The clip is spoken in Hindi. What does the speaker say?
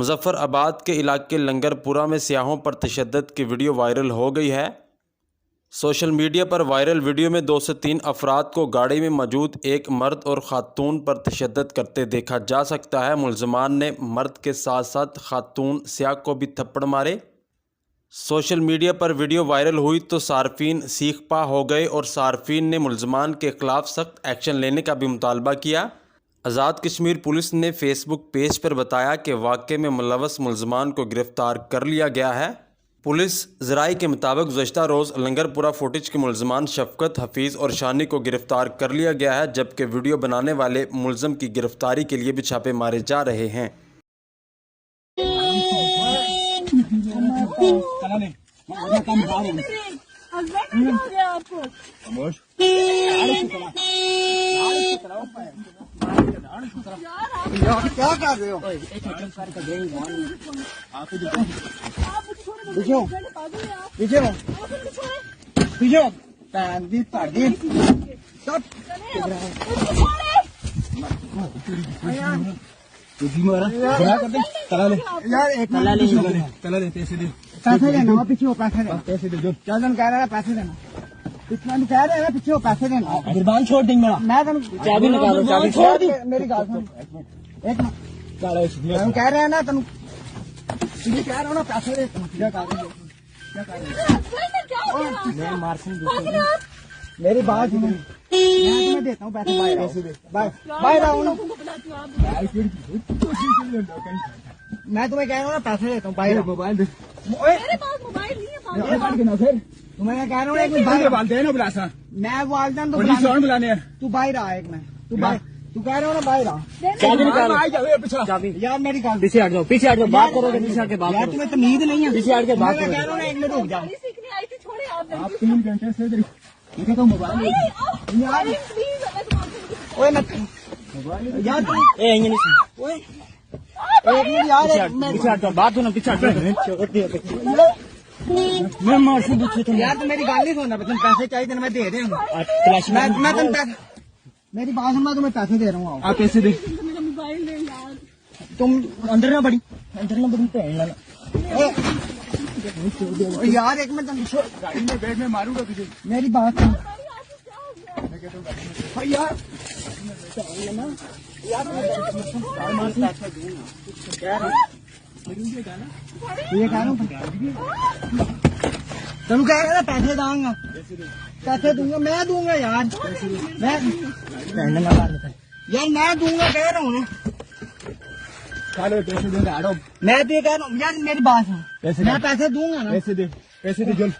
मुजफ्फराबाद के इलाके लंगरपुरा में सियाहों पर तशद्दुद की वीडियो वायरल हो गई है। सोशल मीडिया पर वायरल वीडियो में 2 से 3 अफराद को गाड़ी में मौजूद एक मर्द और ख़ातून पर तशद्दुद करते देखा जा सकता है। मुल्ज़िमान ने मर्द के साथ साथ ख़ातून सियाह को भी थप्पड़ मारे। सोशल मीडिया पर वीडियो वायरल हुई तो सार्फिन सीख पा हो गए और सार्फिन ने मुल्ज़िमान के ख़िलाफ़ सख्त एक्शन लेने का भी मुतालबा किया। आज़ाद कश्मीर पुलिस ने फेसबुक पेज पर बताया कि वाक़े में मुलव्वस मुल्ज़िमान को गिरफ़्तार कर लिया गया है। पुलिस ज़राए के मुताबिक गुज़श्ता रोज़ लंगरपुरा फुटेज के मुल्ज़िमान शफ़क़त, हफ़ीज़ और शानी को गिरफ़्तार कर लिया गया है, जबकि वीडियो बनाने वाले मुल्ज़िम की गिरफ़्तारी के लिए भी छापे मारे जा रहे हैं। क्या कर रहे हो? पीछे पैसे देना, पीछे हो पैसे दे, जो चंदन कह रहा है पैसे देना, इतना कह रहे हैं पीछे हो पैसे देना। गिरबान छोड़ देंगे मैं चाबी निकालो, चाबी छोड़ दी मेरी गाल सुन एक मिनट। तुम कह रहे हैं ना, तुम कह रहे हो ना पैसे दे, क्या कर रहे हो? मेरी बात सुनो, मैं तुम्हें देता हूँ पैसे, बाय मैं तुम्हें कह रहा हूँ ना पैसे देता हूँ, बाहर मोबाइल दे। मोबाइल नहीं है, फिर तुम्हें कह रहा हूँ मैं वालदा तो बुलाने, तू बाहर आ एक मैं, तू कह रहा हो ना बाहर आ। चाबी यार मेरी गाल, पीछे हट जाओ, बात करोगे पीछे हट के बात करो। तुम्हें तमीज नहीं है, पीछे हट के बात करो। कह रहा हूँ ना एक मिनट रुक जाओ, आप 3 घंटे से तो मोबाइल यार पीछे हट जाओ, बात सुनो, पीछे हट जाओ। मैं मार से यार, तो मेरी गाल नहीं सुनना, तुम पैसे चाहिए मैं दे रहा हूँ। मैं तुम पैसे, मेरी बात सुन, मैं तुम्हें पैसे दे रहा हूँ, आप पैसे दे। तुम अंदर ना बड़ी यार एक मिनट, गाड़ी में बैठ में मारूंगा तुझे। मेरी बात सुन यार, ये कह रहा हूँ तुम कह रहे पैसे दूंगा, मैं दूंगा यार, मैं दूंगा कह रहा हूँ ना। चलो पैसे दे, मैं तो कह रहा हूँ यार, मेरी बात है, मैं पैसे दूंगा ना, पैसे दे जल्द।